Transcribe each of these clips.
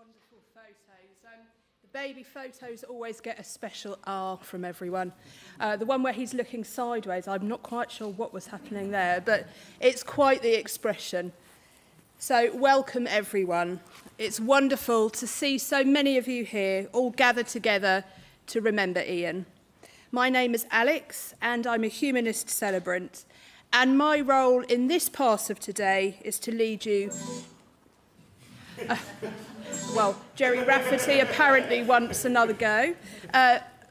wonderful photos. The baby photos always get a special R from everyone. The one where he's looking sideways, I'm not quite sure what was happening there, but it's quite the expression. So welcome everyone. It's wonderful to see so many of you here all gathered together to remember Ian. My name is Alex and I'm a humanist celebrant, and my role in this part of today is to lead you... Well, Jerry Rafferty apparently wants another go.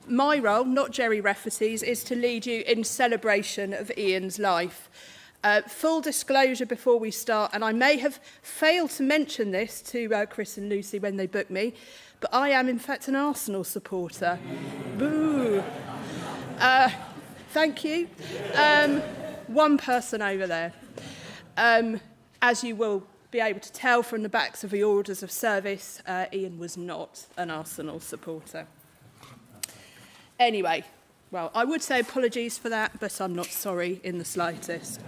My role, not Jerry Rafferty's, is to lead you in celebration of Ian's life. Full disclosure before we start, and I may have failed to mention this to Chris and Lucy when they booked me, but I am in fact an Arsenal supporter. Boo! Thank you. One person over there. As you will be able to tell from the backs of the orders of service, Ian was not an Arsenal supporter. Anyway, well, I would say apologies for that, but I'm not sorry in the slightest.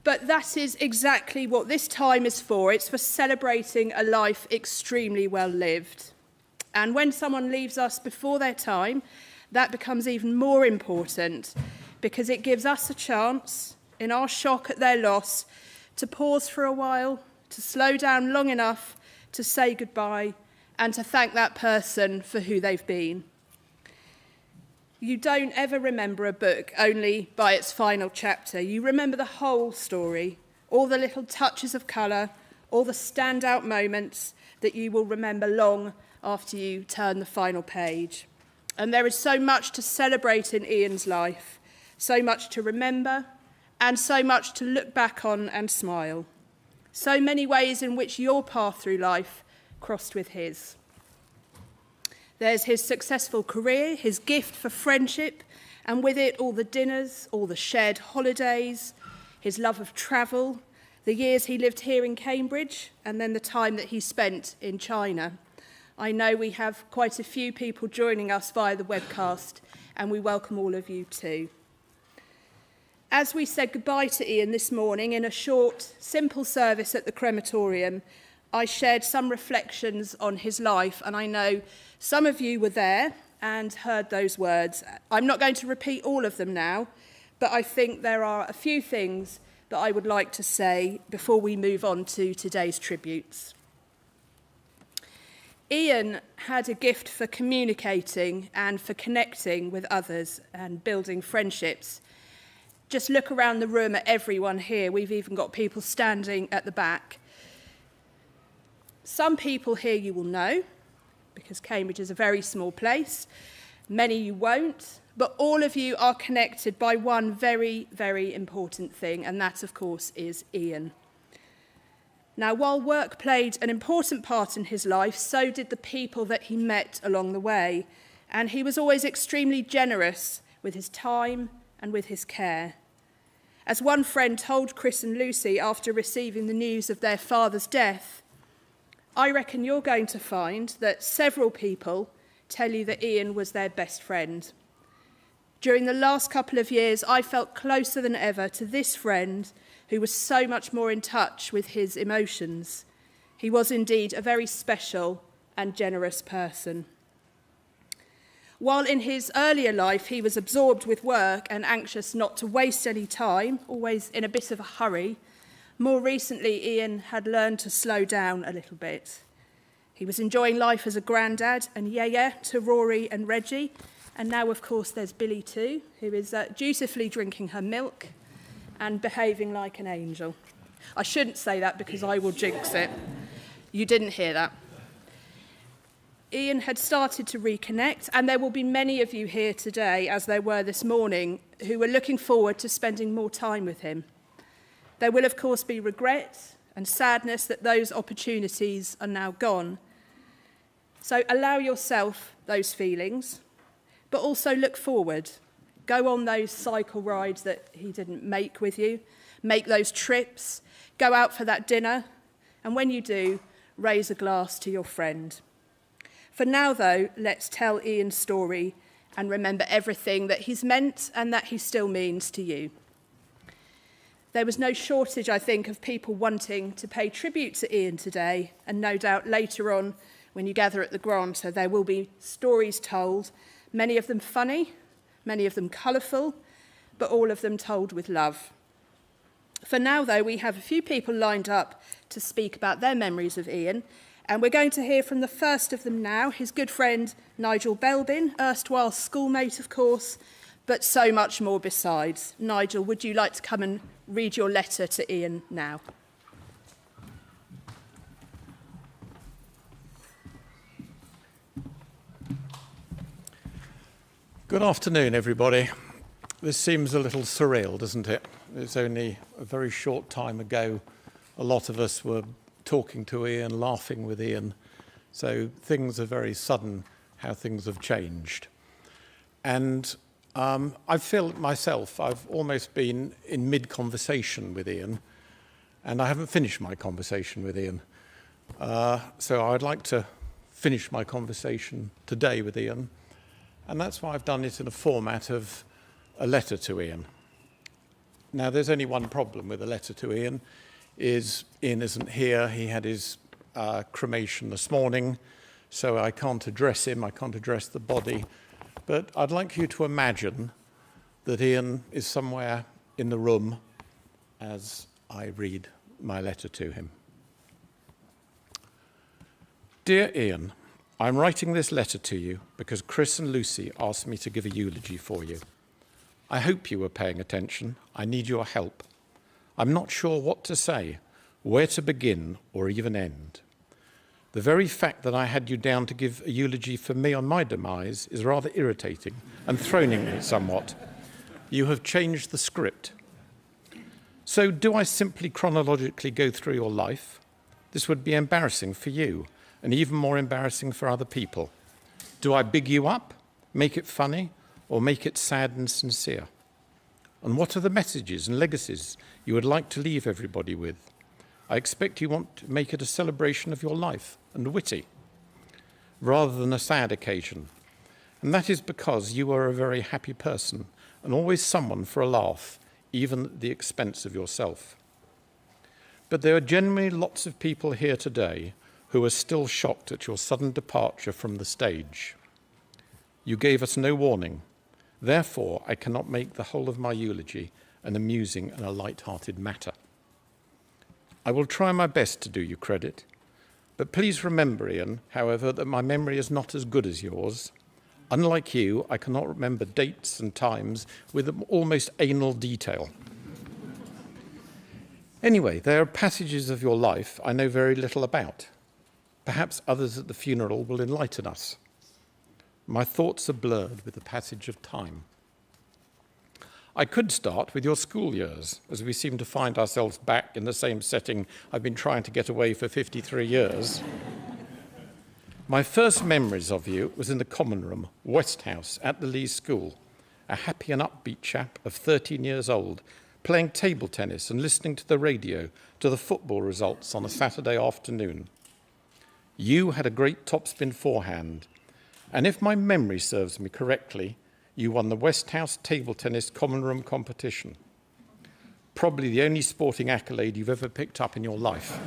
But that is exactly what this time is for. It's for celebrating a life extremely well lived. And when someone leaves us before their time, that becomes even more important because it gives us a chance, in our shock at their loss, to pause for a while, to slow down long enough to say goodbye and to thank that person for who they've been. You don't ever remember a book only by its final chapter. You remember the whole story, all the little touches of colour, all the standout moments that you will remember long after you turn the final page. And there is so much to celebrate in Ian's life, so much to remember, and so much to look back on and smile. So many ways in which your path through life crossed with his. There's his successful career, his gift for friendship, and with it all the dinners, all the shared holidays, his love of travel, the years he lived here in Cambridge, and then the time that he spent in China. I know we have quite a few people joining us via the webcast, and we welcome all of you too. As we said goodbye to Ian this morning in a short, simple service at the crematorium, I shared some reflections on his life, and I know some of you were there and heard those words. I'm not going to repeat all of them now, but I think there are a few things that I would like to say before we move on to today's tributes. Ian had a gift for communicating and for connecting with others and building friendships. Just look around the room at everyone here. We've even got people standing at the back. Some people here you will know, because Cambridge is a very small place. Many you won't, but all of you are connected by one very, very important thing, and that, of course, is Ian. Now, while work played an important part in his life, so did the people that he met along the way, and he was always extremely generous with his time and with his care. As one friend told Chris and Lucy after receiving the news of their father's death, I reckon you're going to find that several people tell you that Ian was their best friend. During the last couple of years, I felt closer than ever to this friend who was so much more in touch with his emotions. He was indeed a very special and generous person. While in his earlier life he was absorbed with work and anxious not to waste any time, always in a bit of a hurry, more recently Ian had learned to slow down a little bit. He was enjoying life as a granddad and yeah to Rory and Reggie, and now of course there's Billy too, who is dutifully drinking her milk and behaving like an angel. I shouldn't say that because I will jinx it. You didn't hear that. Ian had started to reconnect, and there will be many of you here today, as there were this morning, who were looking forward to spending more time with him. There will, of course, be regret and sadness that those opportunities are now gone. So allow yourself those feelings, but also look forward. Go on those cycle rides that he didn't make with you. Make those trips. Go out for that dinner. And when you do, raise a glass to your friend. For now, though, let's tell Ian's story and remember everything that he's meant and that he still means to you. There was no shortage, I think, of people wanting to pay tribute to Ian today, and no doubt later on, when you gather at the Granta, there will be stories told, many of them funny, many of them colourful, but all of them told with love. For now, though, we have a few people lined up to speak about their memories of Ian, and we're going to hear from the first of them now, his good friend Nigel Belbin, erstwhile schoolmate, of course, but so much more besides. Nigel, would you like to come and read your letter to Ian now? Good afternoon, everybody. This seems a little surreal, doesn't it? It's only a very short time ago a lot of us were talking to Ian, laughing with Ian. So things are very sudden, how things have changed. And I feel myself, I've almost been in mid-conversation with Ian, and I haven't finished my conversation with Ian. So I'd like to finish my conversation today with Ian, and that's why I've done it in a format of a letter to Ian. Now, there's only one problem with a letter to Ian, is Ian isn't here. He had his cremation this morning, so I can't address him, I can't address the body. But I'd like you to imagine that Ian is somewhere in the room as I read my letter to him. Dear Ian, I'm writing this letter to you because Chris and Lucy asked me to give a eulogy for you. I hope you were paying attention. I need your help. I'm not sure what to say, where to begin or even end. The very fact that I had you down to give a eulogy for me on my demise is rather irritating and throning me somewhat. You have changed the script. So do I simply chronologically go through your life? This would be embarrassing for you and even more embarrassing for other people. Do I big you up, make it funny, or make it sad and sincere? And what are the messages and legacies you would like to leave everybody with? I expect you want to make it a celebration of your life and witty, rather than a sad occasion. And that is because you are a very happy person and always someone for a laugh, even at the expense of yourself. But there are genuinely lots of people here today who are still shocked at your sudden departure from the stage. You gave us no warning. Therefore, I cannot make the whole of my eulogy an amusing and a light-hearted matter. I will try my best to do you credit, but please remember, Ian, however, that my memory is not as good as yours. Unlike you, I cannot remember dates and times with almost anal detail. Anyway, there are passages of your life I know very little about. Perhaps others at the funeral will enlighten us. My thoughts are blurred with the passage of time. I could start with your school years, as we seem to find ourselves back in the same setting I've been trying to get away for 53 years. My first memories of you was in the common room, West House, at the Leys School, a happy and upbeat chap of 13 years old, playing table tennis and listening to the radio to the football results on a Saturday afternoon. You had a great topspin forehand, and if my memory serves me correctly, you won the West House table tennis common room competition. Probably the only sporting accolade you've ever picked up in your life.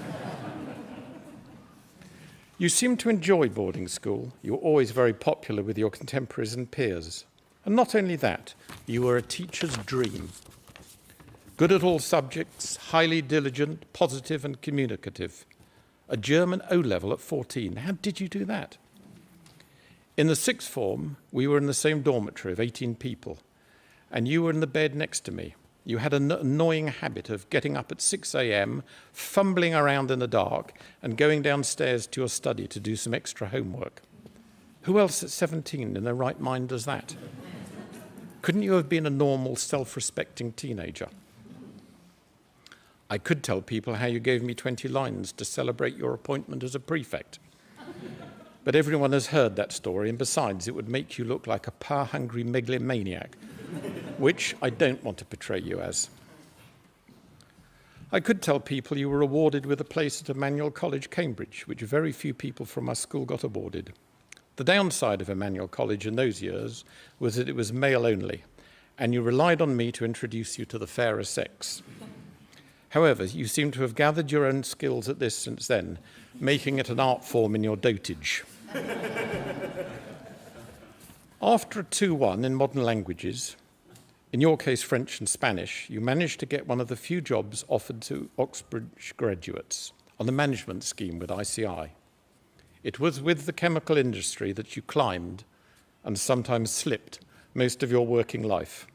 You seemed to enjoy boarding school. You were always very popular with your contemporaries and peers. And not only that, you were a teacher's dream. Good at all subjects, highly diligent, positive and communicative. A German O-level at 14. How did you do that? In the sixth form, we were in the same dormitory of 18 people, and you were in the bed next to me. You had an annoying habit of getting up at 6 a.m., fumbling around in the dark, and going downstairs to your study to do some extra homework. Who else at 17 in their right mind does that? Couldn't you have been a normal, self-respecting teenager? I could tell people how you gave me 20 lines to celebrate your appointment as a prefect. But everyone has heard that story, and besides, it would make you look like a power-hungry megalomaniac, which I don't want to portray you as. I could tell people you were awarded with a place at Emmanuel College, Cambridge, which very few people from our school got awarded. The downside of Emmanuel College in those years was that it was male only, and you relied on me to introduce you to the fairer sex. However, you seem to have gathered your own skills at this since then, making it an art form in your dotage. After a 2-1 in modern languages, in your case French and Spanish, you managed to get one of the few jobs offered to Oxbridge graduates on the management scheme with ICI. It was with the chemical industry that you climbed and sometimes slipped most of your working life.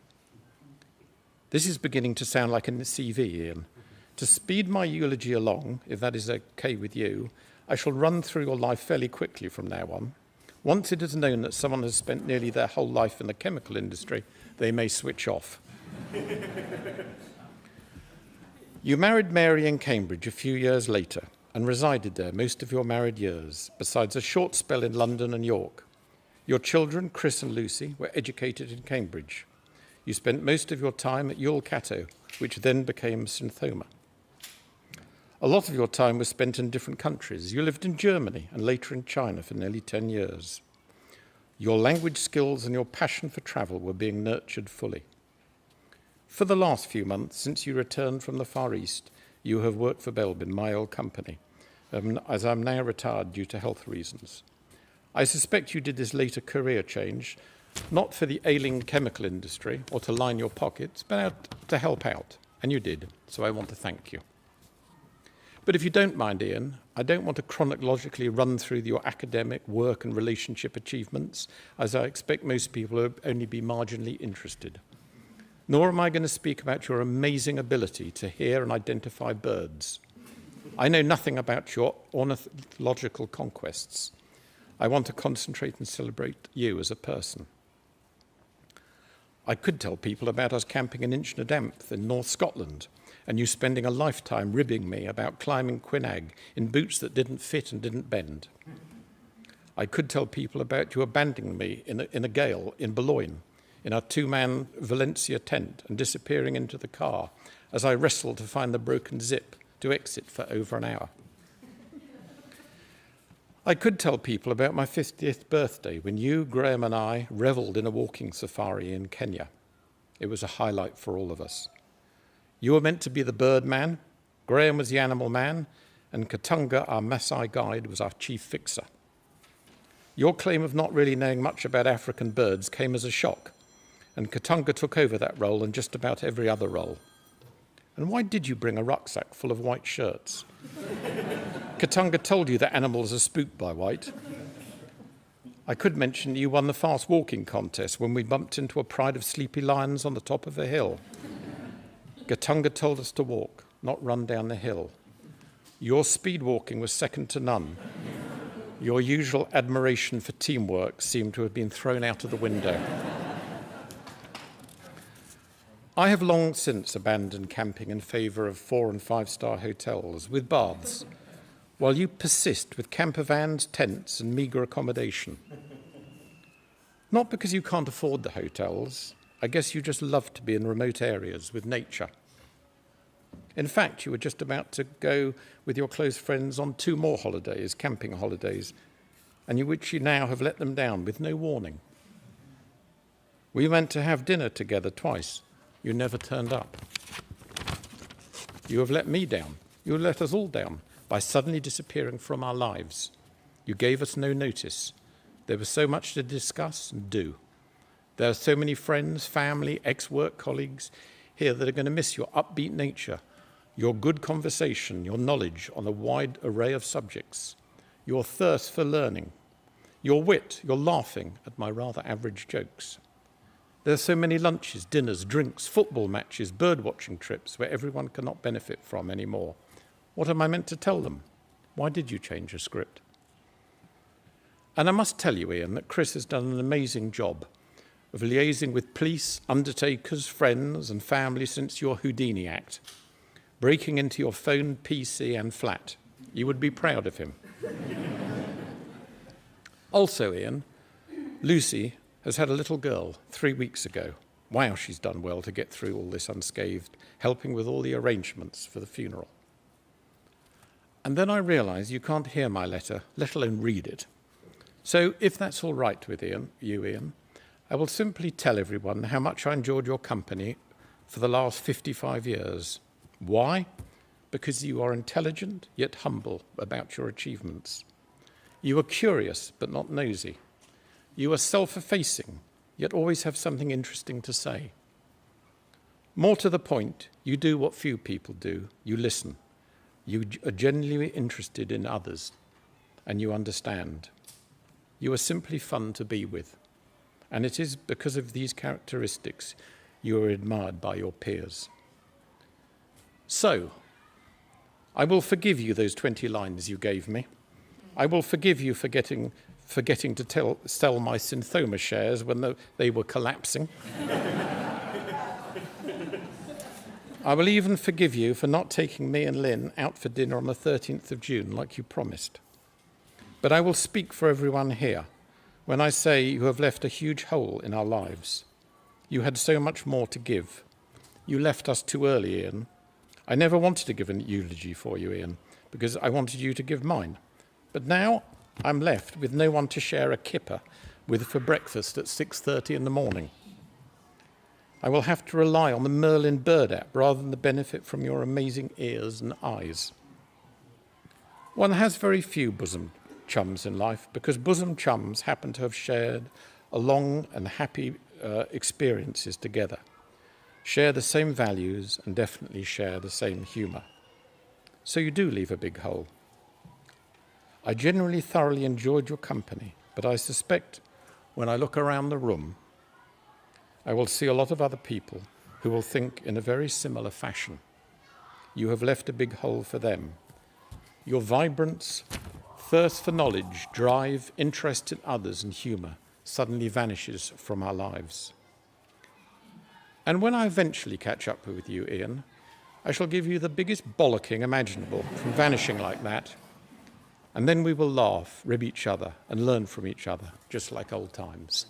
This is beginning to sound like a CV, Ian. To speed my eulogy along, if that is okay with you, I shall run through your life fairly quickly from now on. Once it is known that someone has spent nearly their whole life in the chemical industry, they may switch off. You married Mary in Cambridge a few years later and resided there most of your married years, besides a short spell in London and York. Your children, Chris and Lucy, were educated in Cambridge. You spent most of your time at Ewell Catto, which then became Synthoma. A lot of your time was spent in different countries. You lived in Germany and later in China for nearly 10 years. Your language skills and your passion for travel were being nurtured fully. For the last few months, since you returned from the Far East, you have worked for Belbin, my old company, as I'm now retired due to health reasons. I suspect you did this later career change, not for the ailing chemical industry or to line your pockets, but to help out, and you did, so I want to thank you. But if you don't mind, Ian, I don't want to chronologically run through your academic, work and relationship achievements, as I expect most people will only be marginally interested. Nor am I going to speak about your amazing ability to hear and identify birds. I know nothing about your ornithological conquests. I want to concentrate and celebrate you as a person. I could tell people about us camping in Inchnaddamp in North Scotland, and you spending a lifetime ribbing me about climbing Quinag in boots that didn't fit and didn't bend. I could tell people about you abandoning me in a gale in Boulogne, in our 2-man Valencia tent and disappearing into the car as I wrestled to find the broken zip to exit for over an hour. I could tell people about my 50th birthday when you, Graham and I revelled in a walking safari in Kenya. It was a highlight for all of us. You were meant to be the bird man, Graham was the animal man, and Katunga, our Maasai guide, was our chief fixer. Your claim of not really knowing much about African birds came as a shock, and Katunga took over that role and just about every other role. And why did you bring a rucksack full of white shirts? Katunga told you that animals are spooked by white. I could mention you won the fast walking contest when we bumped into a pride of sleepy lions on the top of a hill. Katunga told us to walk, not run down the hill. Your speed walking was second to none. Your usual admiration for teamwork seemed to have been thrown out of the window. I have long since abandoned camping in favour of 4- and 5-star hotels with baths, while you persist with camper vans, tents and meagre accommodation. Not because you can't afford the hotels. I guess you just love to be in remote areas with nature. In fact, you were just about to go with your close friends on 2 more holidays, camping holidays, and which you now have let them down with no warning. We went to have dinner together twice. You never turned up. You have let me down. You have let us all down by suddenly disappearing from our lives. You gave us no notice. There was so much to discuss and do. There are so many friends, family, ex-work colleagues here that are going to miss your upbeat nature, your good conversation, your knowledge on a wide array of subjects, your thirst for learning, your wit, your laughing at my rather average jokes. There are so many lunches, dinners, drinks, football matches, bird-watching trips where everyone cannot benefit from anymore. What am I meant to tell them? Why did you change your script? And I must tell you, Ian, that Chris has done an amazing job of liaising with police, undertakers, friends and family since your Houdini act, breaking into your phone, PC and flat. You would be proud of him. Also, Ian, Lucy has had a little girl 3 weeks ago. Wow, she's done well to get through all this unscathed, helping with all the arrangements for the funeral. And then I realise you can't hear my letter, let alone read it. So if that's all right with Ian, I will simply tell everyone how much I enjoyed your company for the last 55 years. Why? because you are intelligent yet humble about your achievements. You are curious but not nosy. You are self-effacing, yet always have something interesting to say. More to the point, you do what few people do. You listen. You are genuinely interested in others, and you understand. You are simply fun to be with, and it is because of these characteristics you are admired by your peers. So, I will forgive you those 20 lines you gave me. I will forgive you for forgetting to sell my Synthoma shares when they were collapsing. I will even forgive you for not taking me and Lynn out for dinner on the 13th of June like you promised. But I will speak for everyone here when I say you have left a huge hole in our lives. You had so much more to give. You left us too early, Ian. I never wanted to give a eulogy for you, Ian, because I wanted you to give mine. But now I'm left with no one to share a kipper with for breakfast at 6:30 in the morning. I will have to rely on the Merlin Bird app rather than the benefit from your amazing ears and eyes. One has very few bosom chums in life because bosom chums happen to have shared a long and happy experiences together, share the same values and definitely share the same humour. So you do leave a big hole. I generally thoroughly enjoyed your company, but I suspect when I look around the room, I will see a lot of other people who will think in a very similar fashion. You have left a big hole for them. Your vibrance, thirst for knowledge, drive, interest in others and humour suddenly vanishes from our lives. And when I eventually catch up with you, Ian, I shall give you the biggest bollocking imaginable from vanishing like that. And then we will laugh, rib each other and learn from each other, just like old times.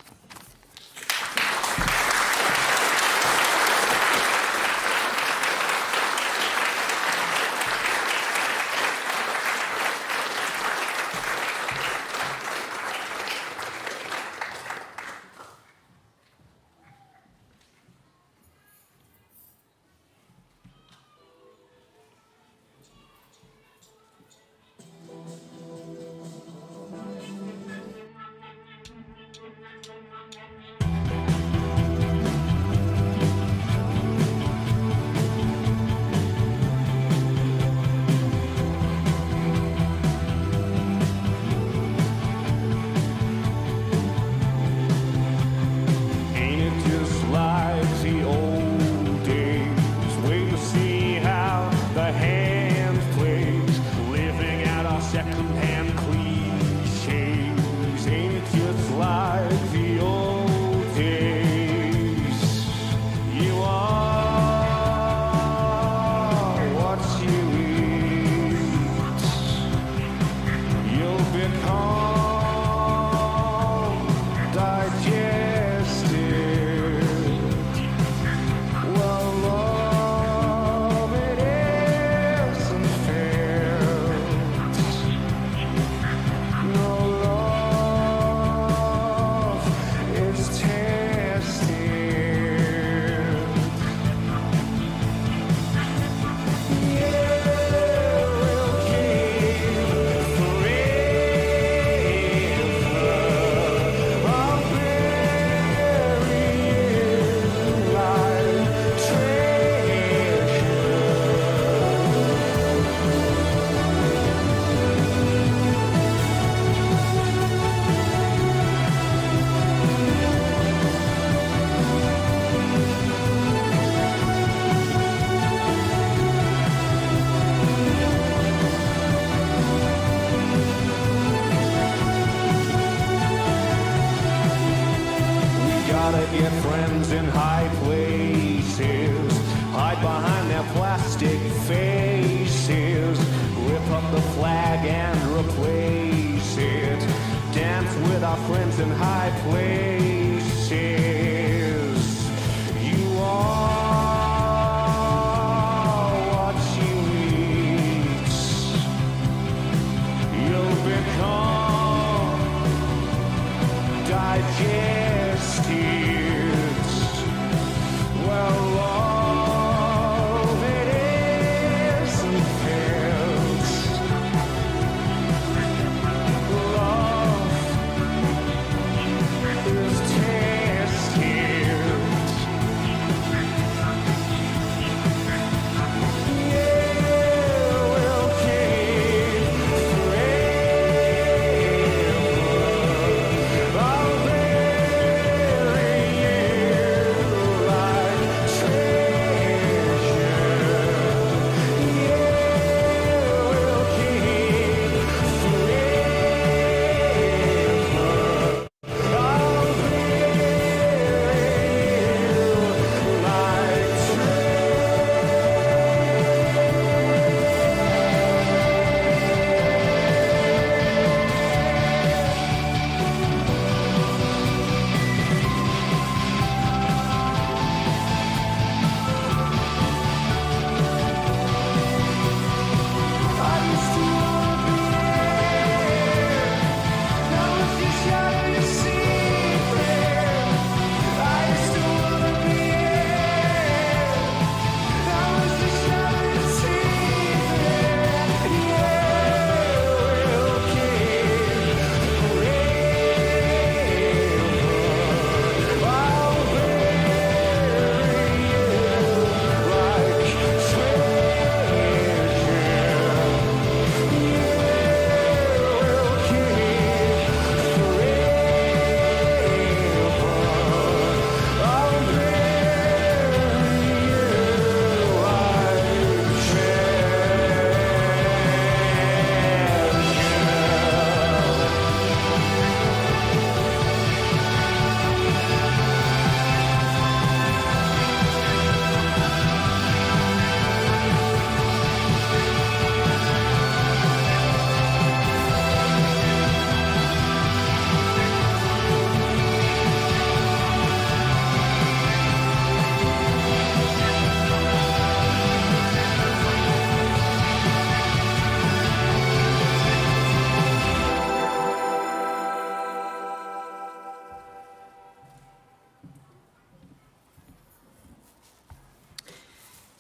Get friends in high places, hide behind their plastic faces, rip up the flag and replace it, dance with our friends in high places. You are what you eat. You'll become digested. Well, love, it isn't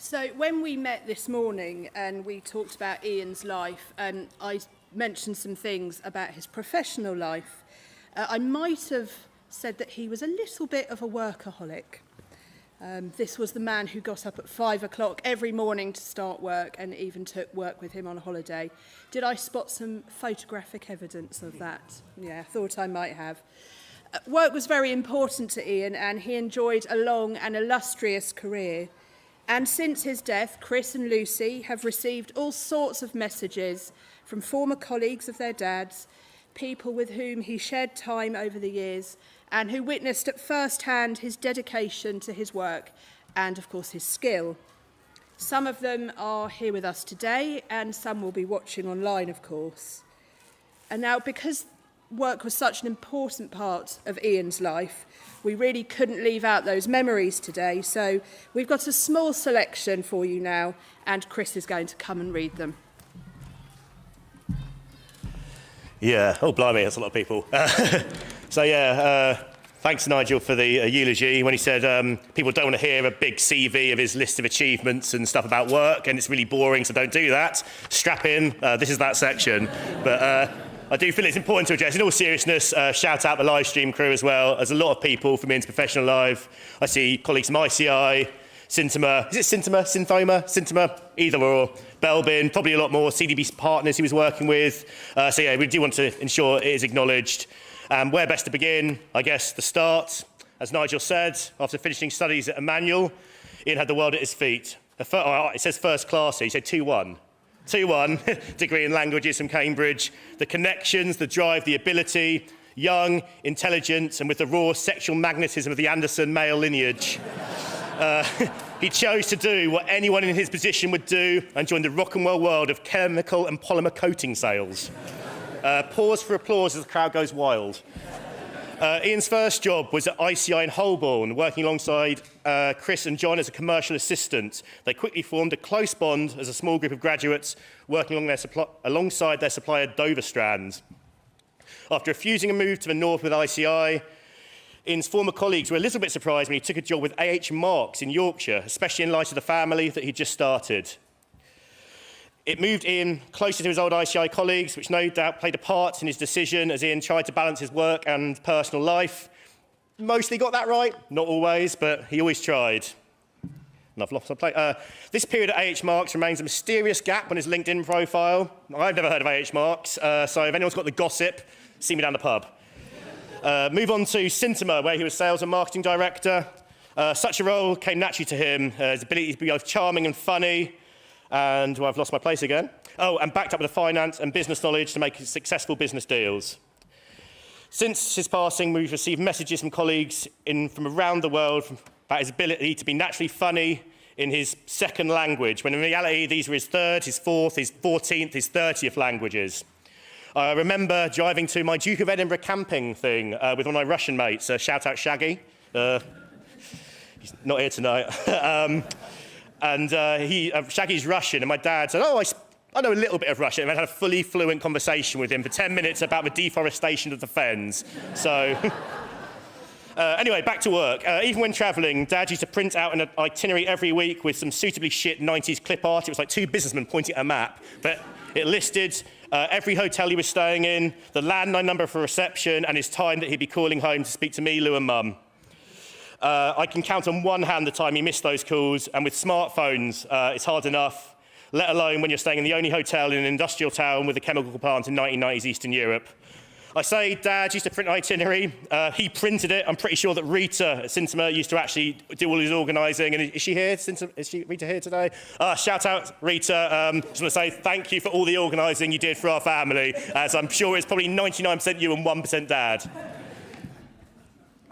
So when we met this morning and we talked about Ian's life, I mentioned some things about his professional life. I might have said that he was a little bit of a workaholic. This was the man who got up at 5 o'clock every morning to start work and even took work with him on a holiday. Did I spot some photographic evidence of that? Yeah, thought I might have. Work was very important to Ian and he enjoyed a long and illustrious career. And since his death, Chris and Lucy have received all sorts of messages from former colleagues of their dads, people with whom he shared time over the years, and who witnessed at first hand his dedication to his work and, of course, his skill. Some of them are here with us today, and some will be watching online, of course. And now, because work was such an important part of Ian's life, we really couldn't leave out those memories today, so we've got a small selection for you now, and Chris is going to come and read them. Yeah, oh blimey, that's a lot of people. Thanks Nigel for the eulogy when he said people don't want to hear a big CV of his list of achievements and stuff about work, and it's really boring, so don't do that. Strap in, this is that section. But I do feel it's important to address, in all seriousness, shout out the live stream crew as well. There's a lot of people from Ian's professional life. I see colleagues from ICI, Syntema, is it Syntema, Syntema, either or, Belbin, probably a lot more, CDB partners he was working with. We do want to ensure it is acknowledged. Where best to begin? I guess the start. As Nigel said, after finishing studies at Emmanuel, Ian had the world at his feet. It says first class here, he said 2-1. 2-1, degree in languages from Cambridge. The connections, the drive, the ability, young, intelligent, and with the raw sexual magnetism of the Anderson male lineage. He chose to do what anyone in his position would do and joined the rock and roll world of chemical and polymer coating sales. Pause for applause as the crowd goes wild. Ian's first job was at ICI in Holborn, working alongside Chris and John as a commercial assistant. They quickly formed a close bond as a small group of graduates working alongside their supplier Dover Strand. After refusing a move to the north with ICI, Ian's former colleagues were a little bit surprised when he took a job with A.H. Marks in Yorkshire, especially in light of the family that he'd just started. It moved Ian closer to his old ICI colleagues, which no doubt played a part in his decision as Ian tried to balance his work and personal life. Mostly got that right, not always, but he always tried. And I've lost my place. This period at A.H. Marks remains a mysterious gap on his LinkedIn profile. I've never heard of A.H. Marks, so if anyone's got the gossip, see me down the pub. Move on to Syntema, where he was sales and marketing director. Such a role came naturally to him, his ability to be both charming and funny, and I've lost my place again. And backed up with the finance and business knowledge to make successful business deals. Since his passing, we've received messages from colleagues from around the world about his ability to be naturally funny in his second language, when in reality these were his third, his fourth, his 14th, his 30th languages. I remember driving to my Duke of Edinburgh camping thing with one of my Russian mates. Shout out Shaggy. He's not here tonight. Shaggy's Russian, and my dad said, I know a little bit of Russian. And I had a fully fluent conversation with him for 10 minutes about the deforestation of the fens. So, anyway, back to work. Even when travelling, Dad used to print out an itinerary every week with some suitably shit 90s clip art. It was like two businessmen pointing at a map. But it listed every hotel he was staying in, the landline number for reception, and his time that he'd be calling home to speak to me, Lou, and Mum. I can count on one hand the time he missed those calls, and with smartphones, it's hard enough, let alone when you're staying in the only hotel in an industrial town with a chemical plant in 1990s Eastern Europe. I say Dad used to print an itinerary. He printed it. I'm pretty sure that Rita at Syntema used to actually do all his organising. And is she here? Is Rita here today? Shout out, Rita. Just want to say thank you for all the organising you did for our family, as I'm sure it's probably 99% you and 1% Dad.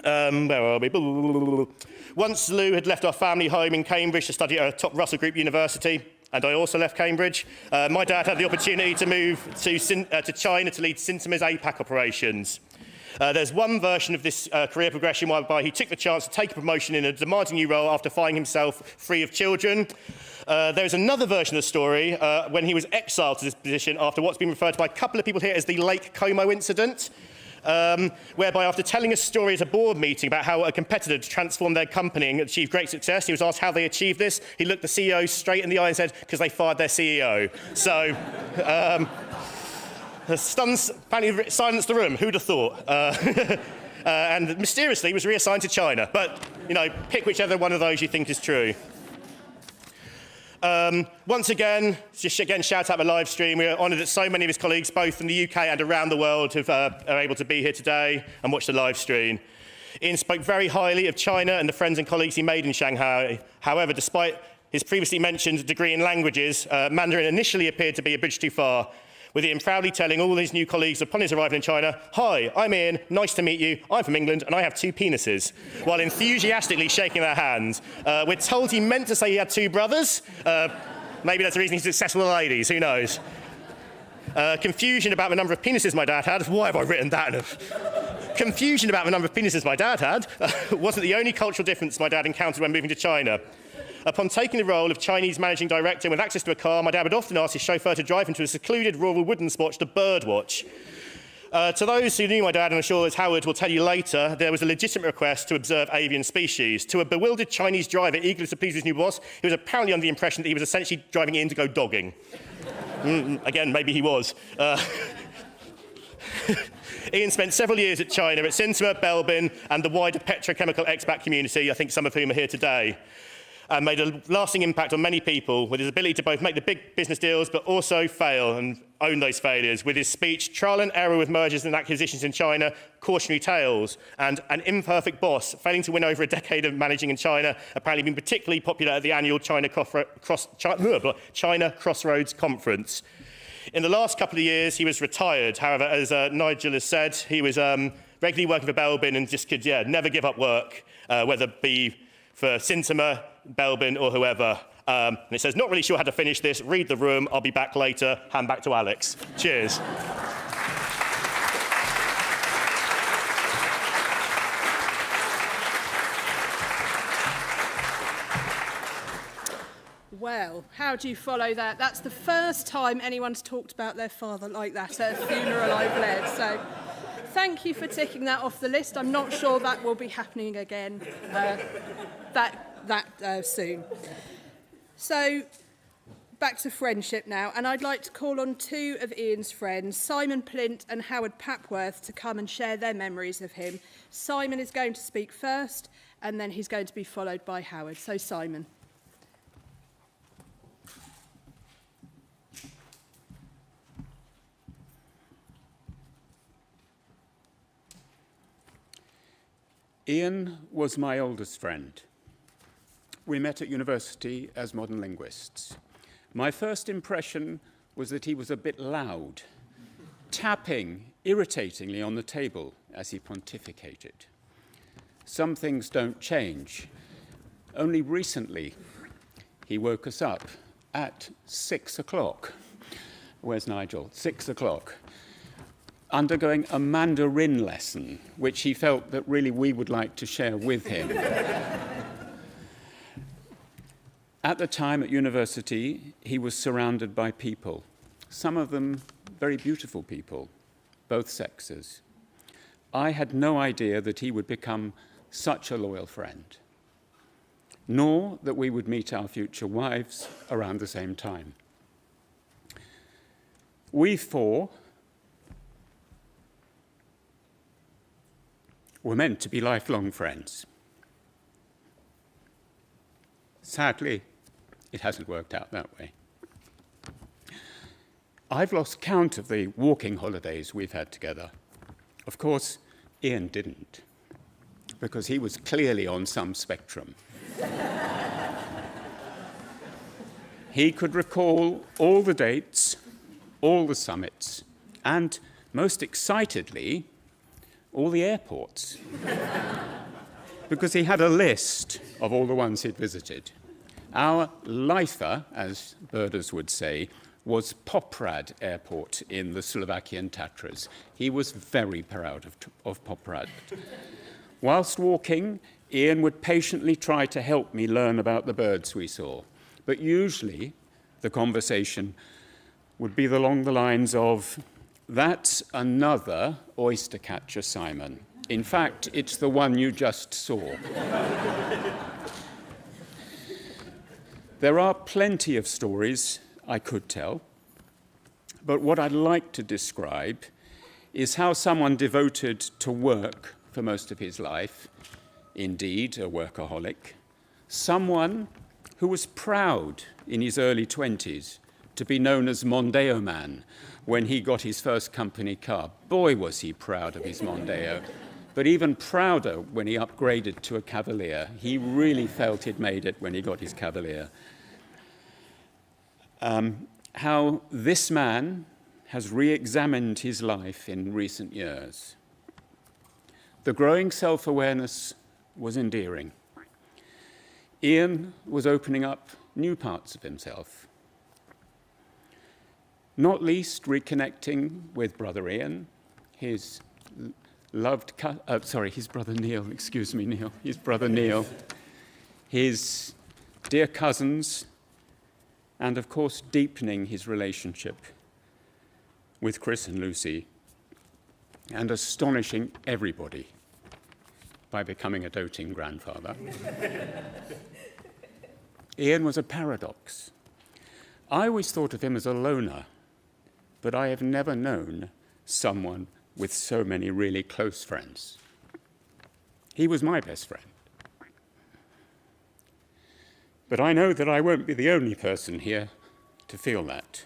Where are we? Once Lou had left our family home in Cambridge to study at a top Russell Group university, and I also left Cambridge, my dad had the opportunity to move to China to lead Syntema's APAC operations. There's one version of this career progression whereby he took the chance to take a promotion in a demanding new role after finding himself free of children. There's another version of the story when he was exiled to this position after what's been referred to by a couple of people here as the Lake Como incident. whereby after telling a story at a board meeting about how a competitor had transformed their company and achieved great success, he was asked how they achieved this. He looked the CEO straight in the eye and said, because they fired their CEO. So, apparently silenced the room. Who'd have thought? And mysteriously was reassigned to China. But, you know, pick whichever one of those you think is true. Once again, shout out the live stream. We are honoured that so many of his colleagues, both in the UK and around the world, are able to be here today and watch the live stream. Ian spoke very highly of China and the friends and colleagues he made in Shanghai. However, despite his previously mentioned degree in languages, Mandarin initially appeared to be a bridge too far, with Ian proudly telling all his new colleagues upon his arrival in China, "Hi, I'm Ian, nice to meet you, I'm from England and I have 2 penises," while enthusiastically shaking their hands. We're told he meant to say he had 2 brothers. Maybe that's the reason he's successful with ladies, who knows? Confusion about the number of penises my dad had. Why have I written that? Confusion about the number of penises my dad had wasn't the only cultural difference my dad encountered when moving to China. Upon taking the role of Chinese managing director with access to a car, my dad would often ask his chauffeur to drive him to a secluded rural wooden spot to birdwatch. To those who knew my dad, and I'm sure as Howard will tell you later, there was a legitimate request to observe avian species. To a bewildered Chinese driver eager to please his new boss, he was apparently under the impression that he was essentially driving in to go dogging. Again, maybe he was. Ian spent several years at China, at Synthomer, Belbin, and the wider petrochemical expat community, I think some of whom are here today, and made a lasting impact on many people with his ability to both make the big business deals but also fail and own those failures. With his speech, Trial and Error with Mergers and Acquisitions in China, Cautionary Tales, and An Imperfect Boss, failing to win over a decade of managing in China, apparently been particularly popular at the annual China Crossroads Conference. In the last couple of years, he was retired. However, as Nigel has said, he was regularly working for Belbin and just could never give up work, whether it be for Synthomer, Belbin or whoever. And it says, not really sure how to finish this. Read the room. I'll be back later. Hand back to Alex. Cheers. Well, how do you follow that? That's the first time anyone's talked about their father like that at a funeral I've led. So thank you for ticking that off the list. I'm not sure that will be happening again soon. So back to friendship now, and I'd like to call on 2 of Ian's friends, Simon Plint and Howard Papworth, to come and share their memories of him. Simon is going to speak first, and then he's going to be followed by Howard. So Simon. Ian was my oldest friend. We met at university as modern linguists. My first impression was that he was a bit loud, tapping irritatingly on the table as he pontificated. Some things don't change. Only recently, he woke us up at 6 o'clock. Where's Nigel? 6 o'clock. Undergoing a Mandarin lesson, which he felt that really we would like to share with him. At the time at university, he was surrounded by people, some of them very beautiful people, both sexes. I had no idea that he would become such a loyal friend, nor that we would meet our future wives around the same time. We 4 were meant to be lifelong friends. Sadly, it hasn't worked out that way. I've lost count of the walking holidays we've had together. Of course, Ian didn't, because he was clearly on some spectrum. He could recall all the dates, all the summits, and, most excitedly, all the airports, because he had a list of all the ones he'd visited. Our lifer, as birders would say, was Poprad Airport in the Slovakian Tatras. He was very proud of Poprad. Whilst walking, Ian would patiently try to help me learn about the birds we saw, but usually the conversation would be along the lines of, That's another oyster catcher, Simon. In fact, it's the one you just saw. There are plenty of stories I could tell, but what I'd like to describe is how someone devoted to work for most of his life, indeed a workaholic, someone who was proud in his early 20s to be known as Mondeo Man when he got his first company car. Boy, was he proud of his Mondeo. But even prouder when he upgraded to a Cavalier. He really felt he'd made it when he got his Cavalier. How this man has re-examined his life in recent years. The growing self-awareness was endearing. Ian was opening up new parts of himself, not least reconnecting with brother Ian, his brother Neil, his brother Neil, his dear cousins, and of course deepening his relationship with Chris and Lucy, and astonishing everybody by becoming a doting grandfather. Ian was a paradox. I always thought of him as a loner, but I have never known someone with so many really close friends. He was my best friend. But I know that I won't be the only person here to feel that.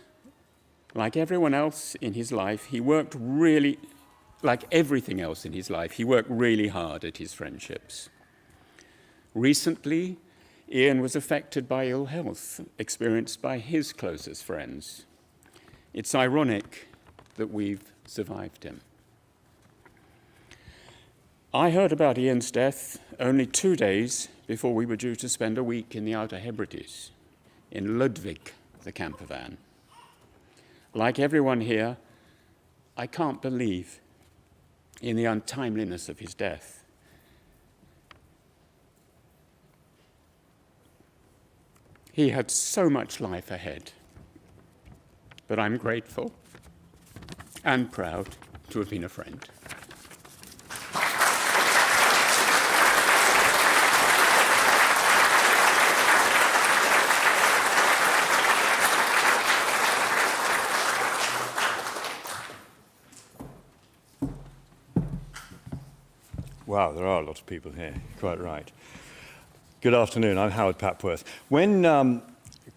Like everyone else in his life, he worked really, like everything else in his life, he worked really hard at his friendships. Recently, Ian was affected by ill health experienced by his closest friends. It's ironic that we've survived him. I heard about Ian's death only 2 days before we were due to spend a week in the Outer Hebrides, in Ludwig, the camper van. Like everyone here, I can't believe in the untimeliness of his death. He had so much life ahead, but I'm grateful and proud to have been a friend. Wow, there are a lot of people here, quite right. Good afternoon, I'm Howard Papworth. When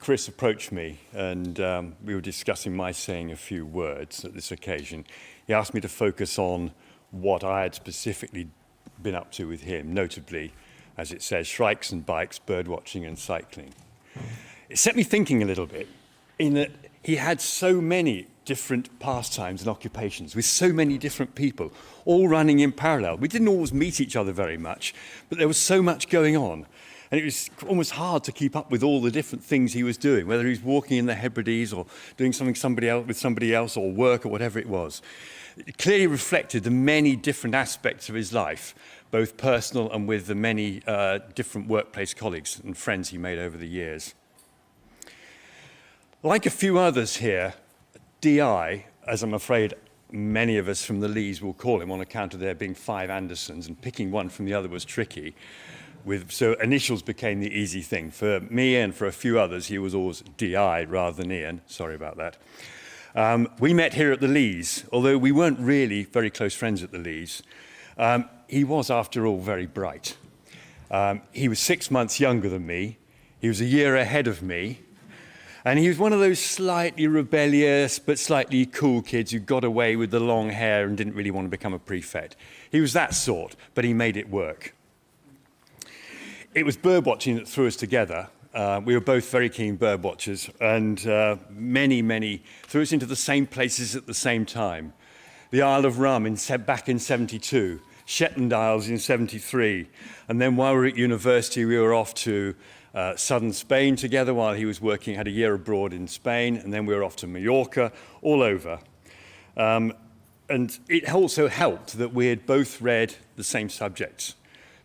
Chris approached me and we were discussing my saying a few words at this occasion, he asked me to focus on what I had specifically been up to with him, notably, as it says, shrikes and bikes, bird watching and cycling. It set me thinking a little bit in that he had so many different pastimes and occupations with so many different people, all running in parallel. We didn't always meet each other very much, but there was so much going on. And it was almost hard to keep up with all the different things he was doing, whether he was walking in the Hebrides or doing something with somebody else or work or whatever it was. It clearly reflected the many different aspects of his life, both personal and with the many different workplace colleagues and friends he made over the years. Like a few others here, DI, as I'm afraid many of us from the Leys will call him on account of there being 5 Andersons, and picking one from the other was tricky. So initials became the easy thing. For me and for a few others, he was always DI rather than Ian. Sorry about that. We met here at the Leys, although we weren't really very close friends at the Leys. He was, after all, very bright. He was 6 months younger than me. He was a year ahead of me. And he was one of those slightly rebellious but slightly cool kids who got away with the long hair and didn't really want to become a prefect. He was that sort, but he made it work. It was birdwatching that threw us together. We were both very keen birdwatchers, and many threw us into the same places at the same time. The Isle of Rum back in 72, Shetland Isles in 73, and then while we were at university, we were off to southern Spain together while he was working, had a year abroad in Spain, and then we were off to Mallorca, all over. And it also helped that we had both read the same subjects.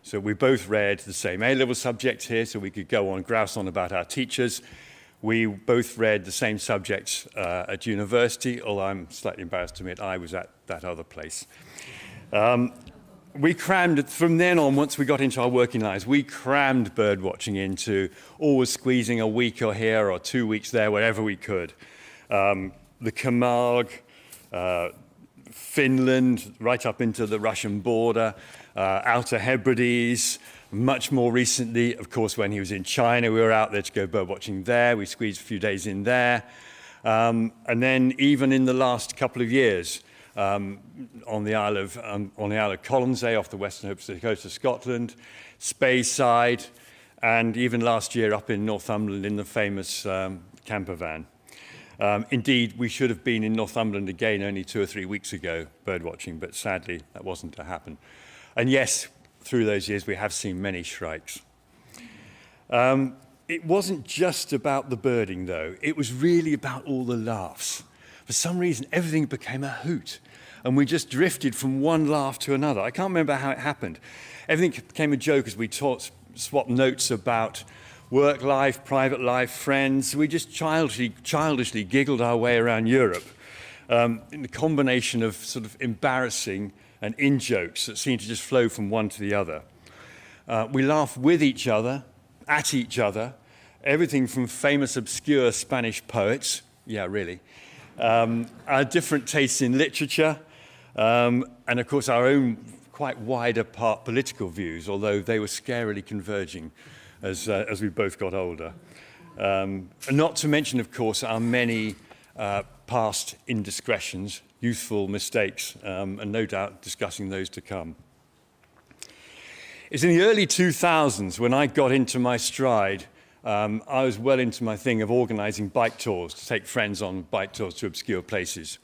So we both read the same A-level subjects here, so we could go on, grouse on about our teachers. We both read the same subjects at university, although I'm slightly embarrassed to admit I was at that other place. We crammed, from then on, once we got into our working lives, we crammed bird watching into always squeezing a week or here or 2 weeks there, wherever we could. The Camargue, Finland, right up into the Russian border, Outer Hebrides. Much more recently, of course, when he was in China, we were out there to go bird watching there. We squeezed a few days in there. And then even in the last couple of years, on the Isle of Colonsay off the western coast of Scotland, Speyside, and even last year up in Northumberland in the famous camper van. Indeed, we should have been in Northumberland again only 2 or 3 weeks ago, bird watching, but sadly that wasn't to happen. And yes, through those years we have seen many shrikes. It wasn't just about the birding though, it was really about all the laughs. For some reason, everything became a hoot, and we just drifted from one laugh to another. I can't remember how it happened. Everything became a joke as we swapped notes about work life, private life, friends. We just childishly giggled our way around Europe in the combination of sort of embarrassing and in-jokes that seemed to just flow from one to the other. We laughed with each other, at each other, everything from famous obscure Spanish poets, yeah, really, our different tastes in literature, and of course our own quite wide apart political views, although they were scarily converging as we both got older. And not to mention, of course, our many past indiscretions, youthful mistakes, and no doubt discussing those to come. It's in the early 2000s when I got into my stride. I was well into my thing of organising bike tours, to take friends on bike tours to obscure places.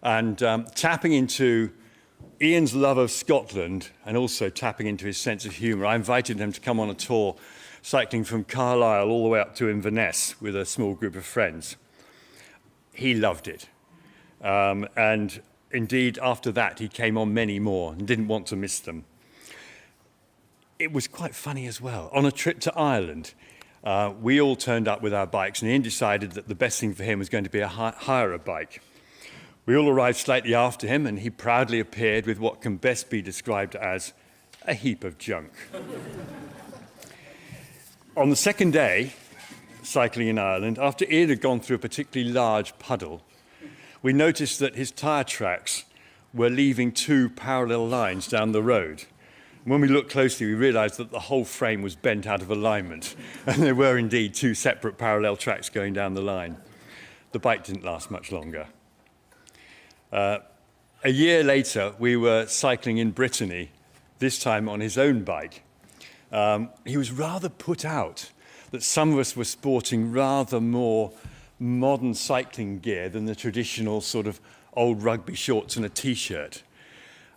And tapping into Ian's love of Scotland and also tapping into his sense of humour, I invited him to come on a tour cycling from Carlisle all the way up to Inverness with a small group of friends. He loved it. And indeed, after that, he came on many more and didn't want to miss them. It was quite funny as well. On a trip to Ireland, we all turned up with our bikes, and Ian decided that the best thing for him was going to be hire a bike. We all arrived slightly after him, and he proudly appeared with what can best be described as a heap of junk. On the second day, cycling in Ireland, after Ian had gone through a particularly large puddle, we noticed that his tyre tracks were leaving 2 parallel lines down the road. When we looked closely, we realised that the whole frame was bent out of alignment, and there were indeed 2 separate parallel tracks going down the line. The bike didn't last much longer. A year later, we were cycling in Brittany, this time on his own bike. He was rather put out that some of us were sporting rather more modern cycling gear than the traditional sort of old rugby shorts and a T-shirt.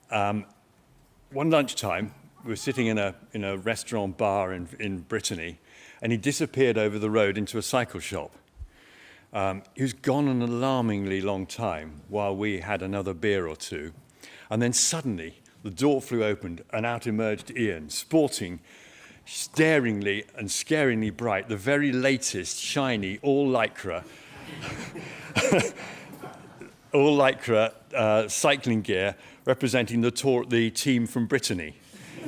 One lunchtime, we were sitting in a restaurant bar in Brittany, and he disappeared over the road into a cycle shop. He was gone an alarmingly long time while we had another beer or two. And then suddenly, the door flew open and out emerged Ian, sporting staringly and scaringly bright, the very latest, shiny, all-lycra cycling gear representing the team from Brittany,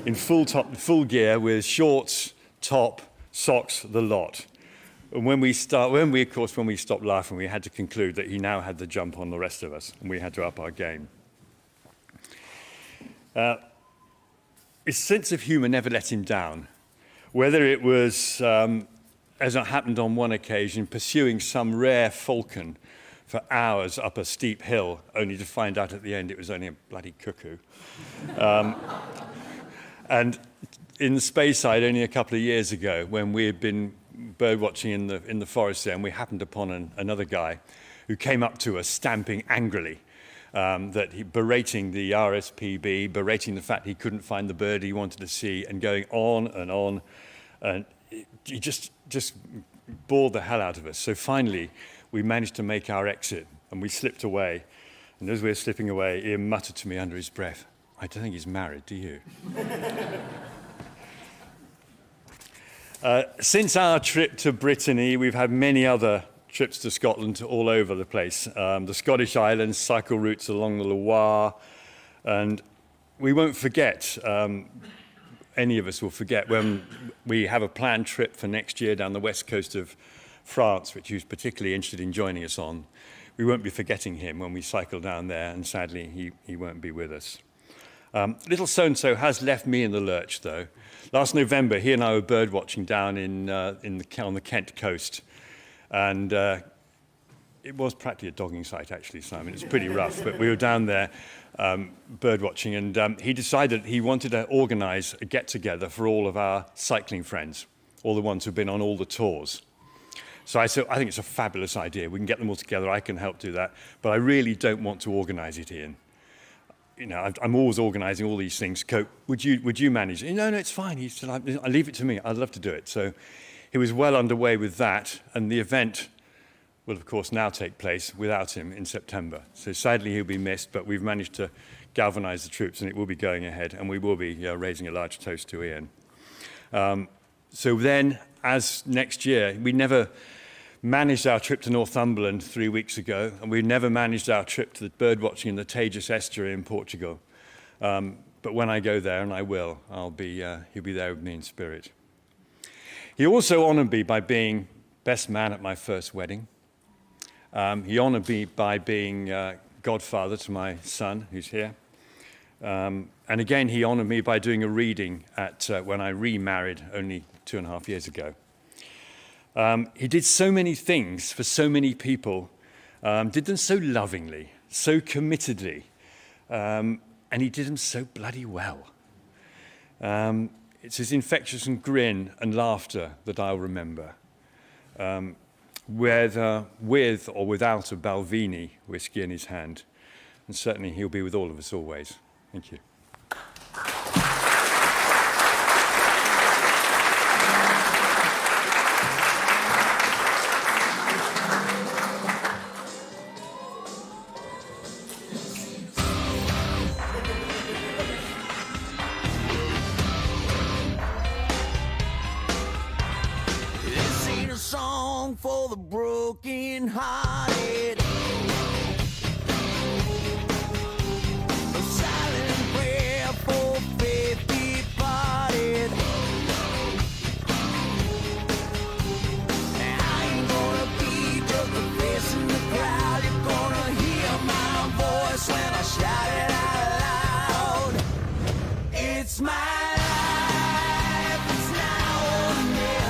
in full gear with shorts, top, socks, the lot. And when we stopped laughing, we had to conclude that he now had the jump on the rest of us, and we had to up our game. His sense of humour never let him down. Whether it was, as it happened on one occasion, pursuing some rare falcon for hours up a steep hill, only to find out at the end it was only a bloody cuckoo. And in the Speyside only a couple of years ago, when we had been bird watching in the forest there, and we happened upon another guy who came up to us stamping angrily, berating the RSPB, berating the fact he couldn't find the bird he wanted to see, and going on, and he just bored the hell out of us. So finally, we managed to make our exit, and we slipped away. And as we were slipping away, Ian muttered to me under his breath, "I don't think he's married, do you?" Since our trip to Brittany, we've had many other trips to Scotland all over the place. The Scottish Islands, cycle routes along the Loire, and we won't forget, any of us will forget, when we have a planned trip for next year down the west coast of France, which he was particularly interested in joining us on. We won't be forgetting him when we cycle down there, and sadly he won't be with us. Little so-and-so has left me in the lurch, though. Last November, he and I were bird watching down on the Kent coast. And it was practically a dogging site, actually, Simon. It's pretty rough. But we were down there bird watching, and he decided he wanted to organise a get-together for all of our cycling friends, all the ones who've been on all the tours. So I said, I think it's a fabulous idea. We can get them all together. I can help do that. But I really don't want to organise it, Ian. You know, I'm always organising all these things. Cope, would you manage it? No, it's fine. He said, I'll leave it to me. I'd love to do it. So he was well underway with that, and the event will, of course, now take place without him in September. So sadly, he'll be missed, but we've managed to galvanise the troops, and it will be going ahead, and we will be raising a large toast to Ian. So then, as next year, we never managed our trip to Northumberland 3 weeks ago, and we never managed our trip to the bird watching in the Tagus Estuary in Portugal. But when I go there, and I will, he'll be there with me in spirit. He also honoured me by being best man at my first wedding. He honoured me by being godfather to my son, who's here. And again, he honoured me by doing a reading at when I remarried only 2.5 years ago. He did so many things for so many people, did them so lovingly, so committedly, and he did them so bloody well. It's his infectious grin and laughter that I'll remember, whether with or without a Balvenie whiskey in his hand. And certainly he'll be with all of us always. Thank you. For the broken hearted, a silent prayer for faith departed. I ain't gonna be just a face in the crowd. You're gonna hear my voice when I shout it out loud. It's my life, it's now or never.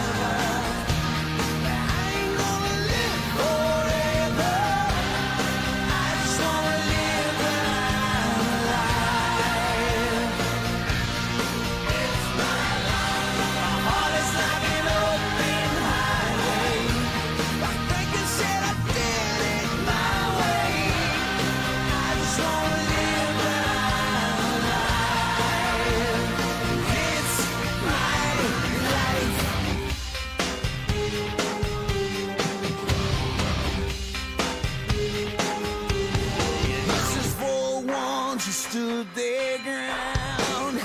Stood their ground.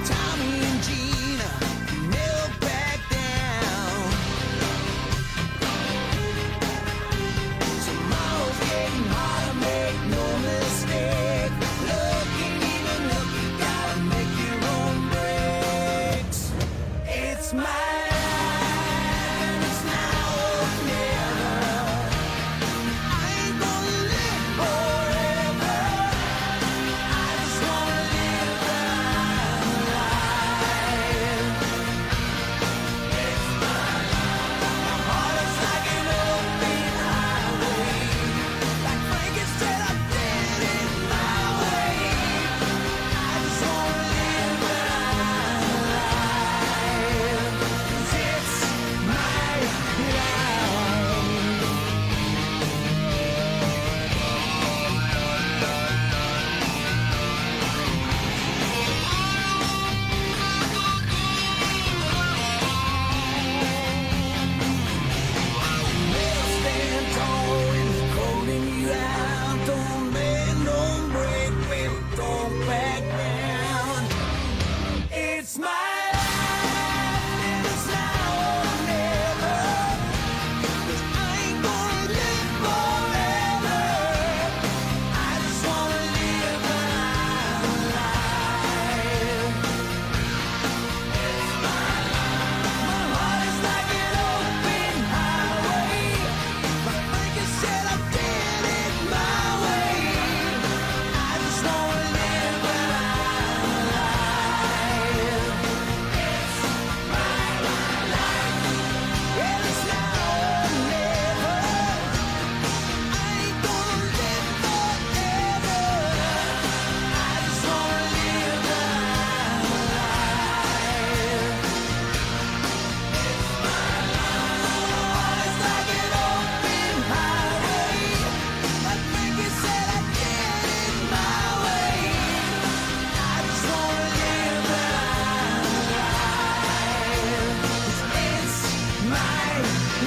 Tommy and Gina never back down. Tomorrow's getting harder, make no mistake. Looking even look, you gotta make your own breaks. It's my life, it's now or never. I ain't gonna live forever.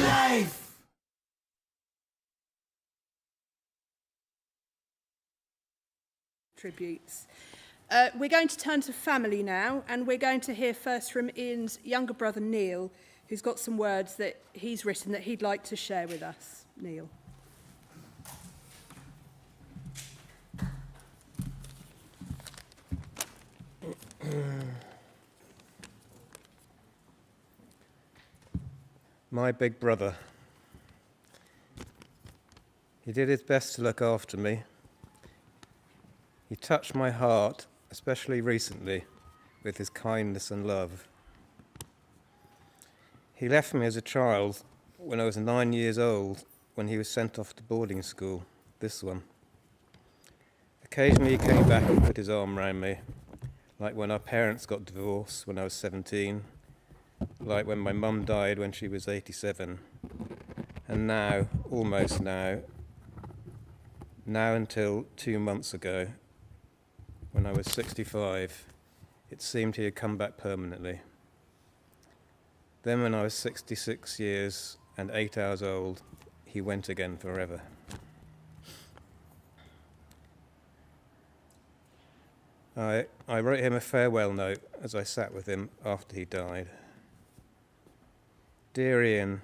life. Tributes. We're going to turn to family now, and we're going to hear first from Ian's younger brother Neil, who's got some words that he's written that he'd like to share with us. Neil. My big brother. He did his best to look after me. He touched my heart, especially recently, with his kindness and love. He left me as a child when I was 9 years old, when he was sent off to boarding school, this one. Occasionally he came back and put his arm around me, like when our parents got divorced when I was 17, like when my mum died when she was 87, and now, almost now until 2 months ago, when I was 65, it seemed he had come back permanently. Then when I was 66 years and 8 hours old, he went again forever. I wrote him a farewell note as I sat with him after he died. Dear Ian,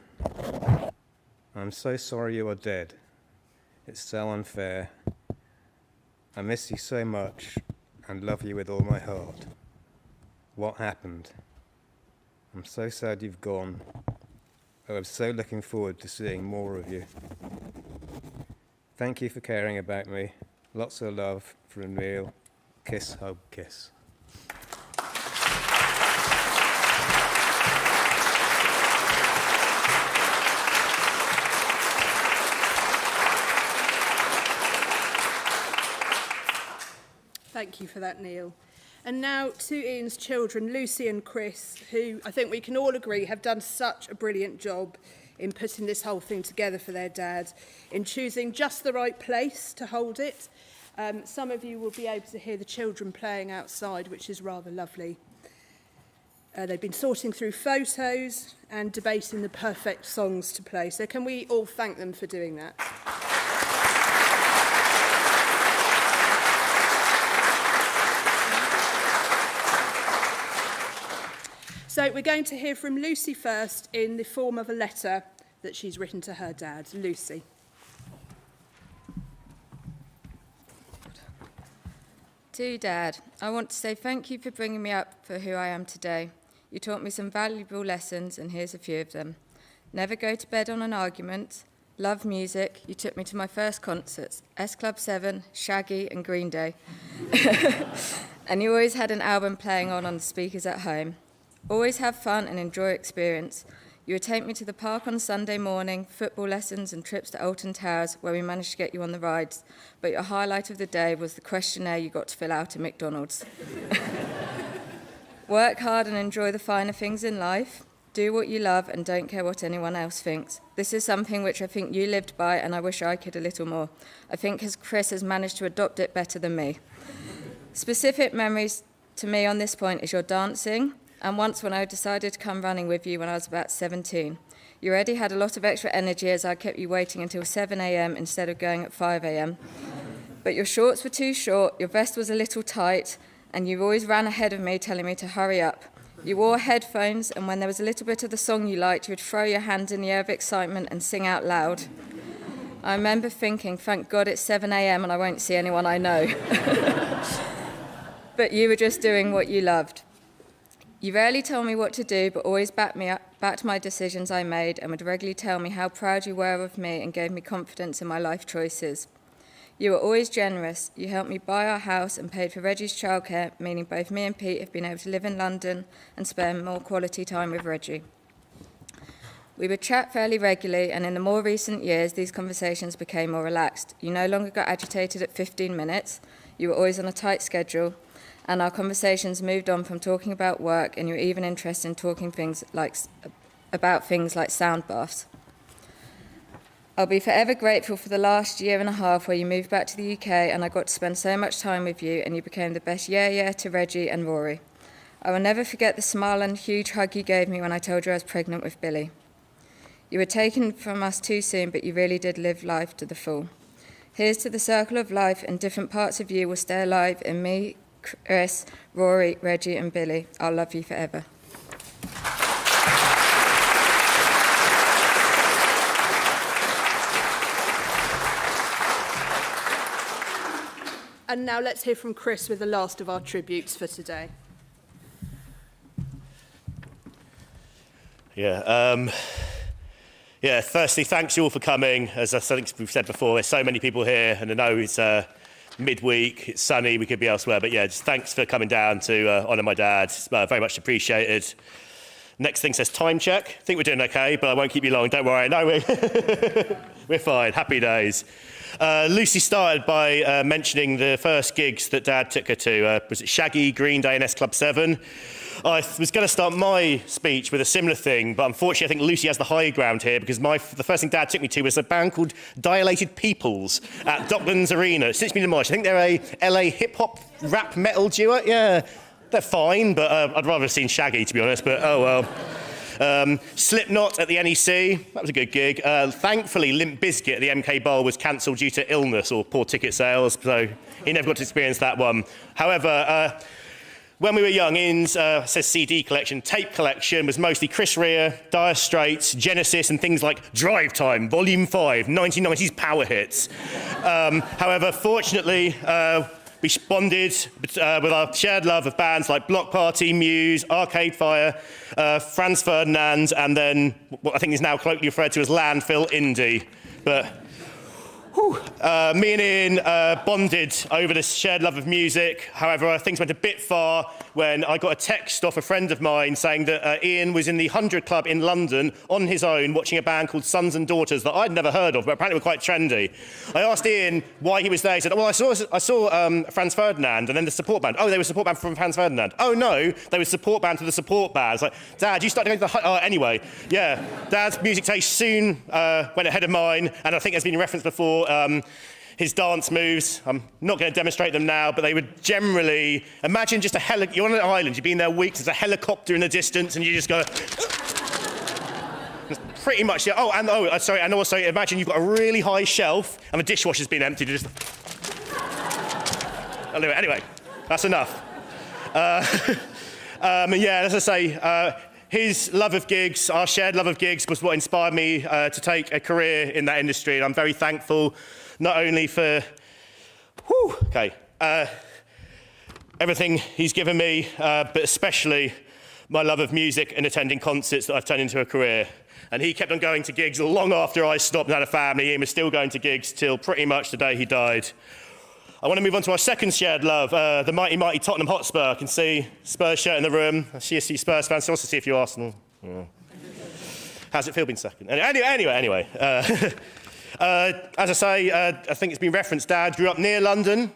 I'm so sorry you are dead. It's so unfair. I miss you so much and love you with all my heart. What happened? I'm so sad you've gone. I was so looking forward to seeing more of you. Thank you for caring about me. Lots of love from Neil. Kiss, hug, kiss. Thank you for that, Neil. And now to Ian's children, Lucy and Chris, who I think we can all agree have done such a brilliant job in putting this whole thing together for their dad, in choosing just the right place to hold it. Some of you will be able to hear the children playing outside, which is rather lovely. They've been sorting through photos and debating the perfect songs to play. So can we all thank them for doing that? So we're going to hear from Lucy first in the form of a letter that she's written to her dad. Lucy. To Dad, I want to say thank you for bringing me up for who I am today. You taught me some valuable lessons, and here's a few of them. Never go to bed on an argument. Love music. You took me to my first concerts, S Club 7, Shaggy and Green Day. And you always had an album playing on the speakers at home. Always have fun and enjoy experience. You would take me to the park on Sunday morning, football lessons and trips to Alton Towers where we managed to get you on the rides, but your highlight of the day was the questionnaire you got to fill out at McDonald's. Work hard and enjoy the finer things in life. Do what you love and don't care what anyone else thinks. This is something which I think you lived by, and I wish I could a little more. I think Chris has managed to adopt it better than me. Specific memories to me on this point is your dancing, and once when I decided to come running with you when I was about 17. You already had a lot of extra energy as I kept you waiting until 7 a.m. instead of going at 5 a.m. But your shorts were too short, your vest was a little tight, and you always ran ahead of me telling me to hurry up. You wore headphones, and when there was a little bit of the song you liked, you would throw your hands in the air of excitement and sing out loud. I remember thinking, thank God it's 7 a.m. and I won't see anyone I know. But you were just doing what you loved. You rarely told me what to do, but always backed my decisions I made, and would regularly tell me how proud you were of me and gave me confidence in my life choices. You were always generous. You helped me buy our house and paid for Reggie's childcare, meaning both me and Pete have been able to live in London and spend more quality time with Reggie. We would chat fairly regularly, and in the more recent years, these conversations became more relaxed. You no longer got agitated at 15 minutes. You were always on a tight schedule. And our conversations moved on from talking about work, and you were even interested in talking about things like sound baths. I'll be forever grateful for the last year and a half where you moved back to the UK and I got to spend so much time with you, and you became the best yeah to Reggie and Rory. I will never forget the smile and huge hug you gave me when I told you I was pregnant with Billy. You were taken from us too soon, but you really did live life to the full. Here's to the circle of life, and different parts of you will stay alive in me, Chris, Rory, Reggie and Billy. I'll love you forever. And now let's hear from Chris with the last of our tributes for today. Firstly, thanks you all for coming. As I think we've said before, there's so many people here, and I know it's midweek, it's sunny, we could be elsewhere, but yeah, just thanks for coming down to honour my dad. It's very much appreciated. Next thing says time check. I think we're doing okay, but I won't keep you long, don't worry. No, we're fine, happy days. Lucy started by mentioning the first gigs that Dad took her to. Was it Shaggy, Green Day and S Club 7? I was going to start my speech with a similar thing, but unfortunately I think Lucy has the high ground here because the first thing Dad took me to was a band called Dilated Peoples at Docklands Arena. Since been in March, I think they're a LA hip-hop rap metal duo. Yeah, they're fine, but I'd rather have seen Shaggy, to be honest, but oh well. Slipknot at the NEC, that was a good gig. Thankfully, Limp Bizkit at the MK Bowl was cancelled due to illness or poor ticket sales, so he never got to experience that one. However, when we were young, Ian's says CD collection, tape collection was mostly Chris Rea, Dire Straits, Genesis, and things like Drive Time, Volume 5, 1990s power hits. However, fortunately, we bonded with our shared love of bands like Block Party, Muse, Arcade Fire, Franz Ferdinand, and then what I think is now colloquially referred to as Landfill Indie. But me and Ian bonded over this shared love of music. However, things went a bit far when I got a text off a friend of mine saying that Ian was in the 100 Club in London on his own watching a band called Sons and Daughters that I'd never heard of, but apparently were quite trendy. I asked Ian why he was there. He said, well, I saw Franz Ferdinand and then the support band. Oh, they were support band from Franz Ferdinand. Oh, no, they were support band to the support band. It's like, Dad, you started going to the... anyway, yeah, Dad's music taste soon went ahead of mine, and I think there's been referenced before his dance moves. I'm not going to demonstrate them now, but they would generally... Imagine just you're on an island, you've been there weeks, there's a helicopter in the distance, and you just go... Pretty much, yeah. And also imagine you've got a really high shelf, and the dishwasher's been emptied, and just... Anyway, that's enough. As I say, his love of gigs, our shared love of gigs, was what inspired me to take a career in that industry, and I'm very thankful not only for everything he's given me, but especially my love of music and attending concerts that I've turned into a career. And he kept on going to gigs long after I stopped and had a family. He was still going to gigs till pretty much the day he died. I want to move on to our second shared love, the mighty, mighty Tottenham Hotspur. I can see Spurs shirt in the room. I see a few Spurs fans. I also see a few Arsenal. Yeah. How's it feel being second? Anyway. As I say, I think it's been referenced, Dad grew up near London.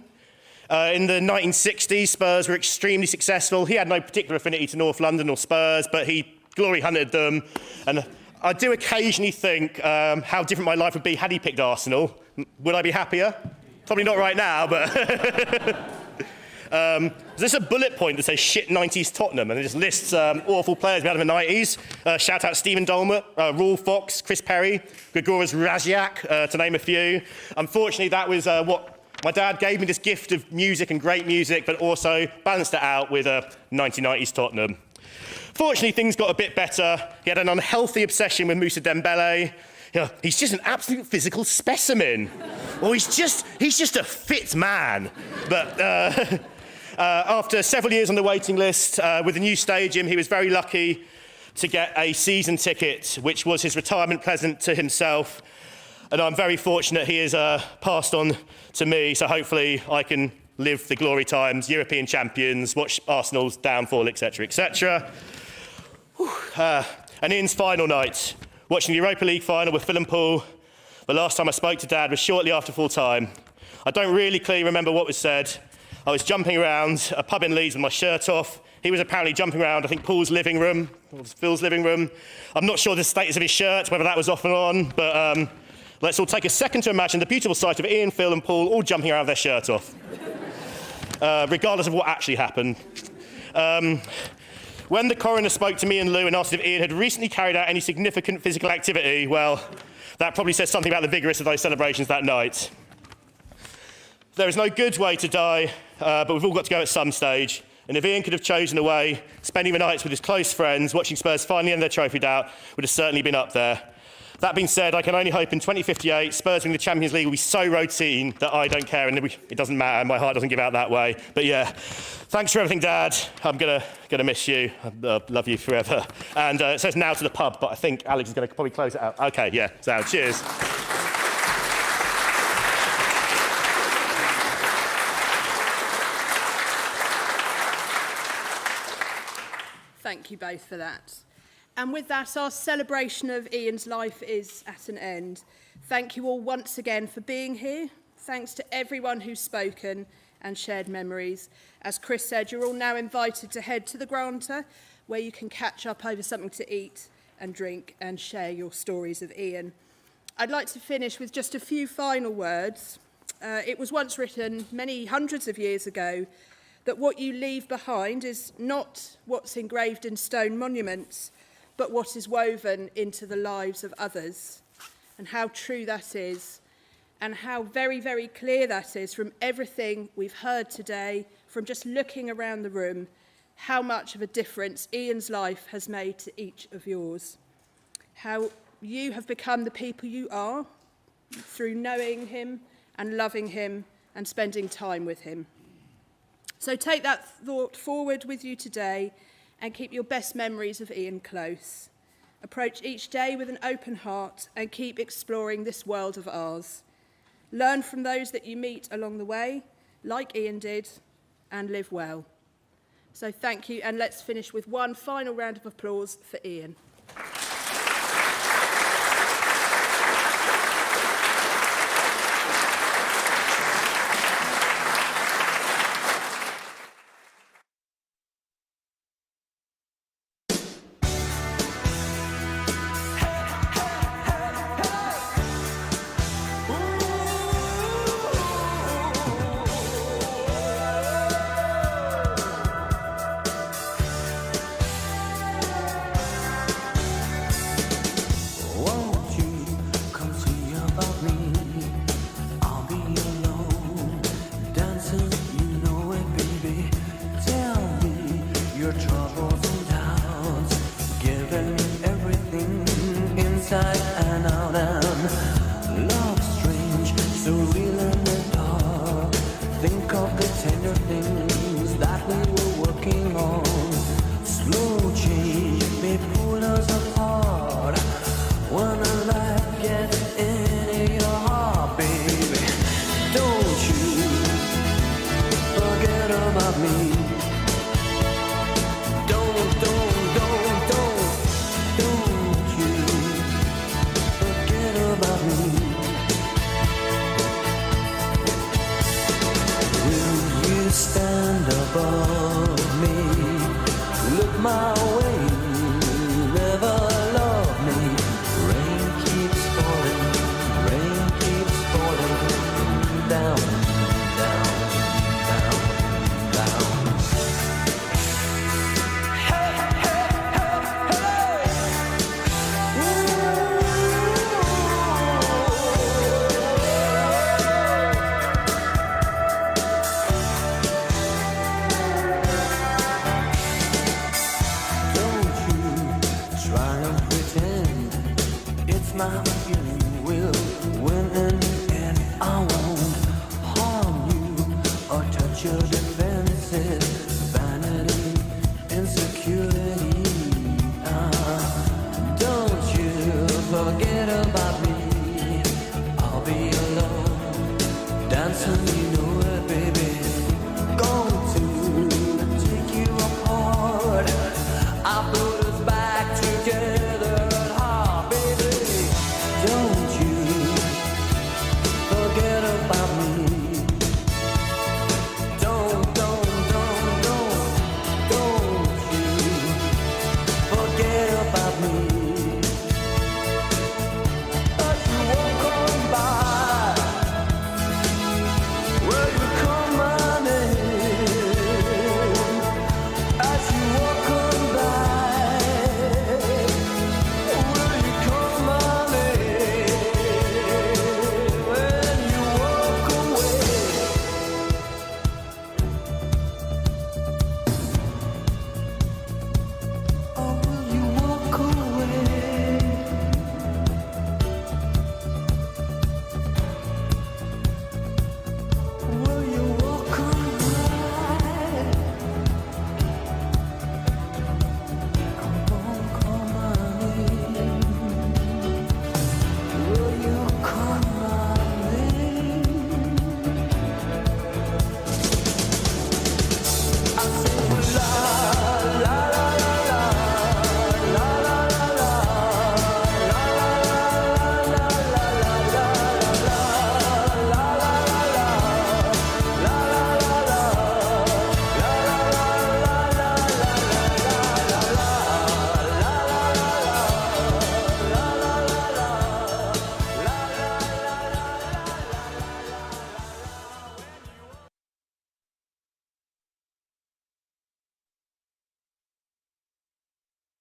In the 1960s, Spurs were extremely successful. He had no particular affinity to North London or Spurs, but he glory hunted them. And I do occasionally think how different my life would be had he picked Arsenal. Would I be happier? Probably not right now, but... There's a bullet point that says shit 90s Tottenham, and it just lists awful players we had in the 90s. Shout out Stephen Dolmer, Raul Fox, Chris Perry, Grigoras Raziak, to name a few. Unfortunately, that was what my dad gave me, this gift of music and great music, but also balanced it out with 1990s Tottenham. Fortunately, things got a bit better. He had an unhealthy obsession with Moussa Dembele. You know, he's just an absolute physical specimen. Or he's just a fit man. But after several years on the waiting list, with the new stadium, he was very lucky to get a season ticket, which was his retirement present to himself. And I'm very fortunate he has passed on to me, so hopefully I can live the glory times, European champions, watch Arsenal's downfall, etc., etc. And Ian's final night, watching the Europa League final with Phil and Paul. The last time I spoke to Dad was shortly after full time. I don't really clearly remember what was said. I was jumping around a pub in Leeds with my shirt off. He was apparently jumping around, I think, Paul's living room, or Phil's living room. I'm not sure the status of his shirt, whether that was off and on, but let's all take a second to imagine the beautiful sight of Ian, Phil and Paul all jumping around with their shirt off, regardless of what actually happened. When the coroner spoke to me and Lou and asked if Ian had recently carried out any significant physical activity, well, that probably says something about the vigorous of those celebrations that night. There is no good way to die, but we've all got to go at some stage. And if Ian could have chosen a way, spending the nights with his close friends, watching Spurs finally end their trophy doubt, would have certainly been up there. That being said, I can only hope in 2058, Spurs winning the Champions League will be so routine that I don't care and it doesn't matter. My heart doesn't give out that way. But yeah, thanks for everything, Dad. I'm gonna miss you. I love you forever. And it says now to the pub, but I think Alex is going to probably close it out. Okay, yeah, so cheers. Thank you both for that. And with that, our celebration of Ian's life is at an end. Thank you all once again for being here. Thanks to everyone who's spoken and shared memories. As Chris said, you're all now invited to head to the Granta, where you can catch up over something to eat and drink and share your stories of Ian. I'd like to finish with just a few final words. It was once written many hundreds of years ago that what you leave behind is not what's engraved in stone monuments, but what is woven into the lives of others. And how true that is, and how very, very clear that is from everything we've heard today, from just looking around the room, how much of a difference Ian's life has made to each of yours. How you have become the people you are through knowing him and loving him and spending time with him. So take that thought forward with you today and keep your best memories of Ian close. Approach each day with an open heart and keep exploring this world of ours. Learn from those that you meet along the way, like Ian did, and live well. So thank you, and let's finish with one final round of applause for Ian. Your defenses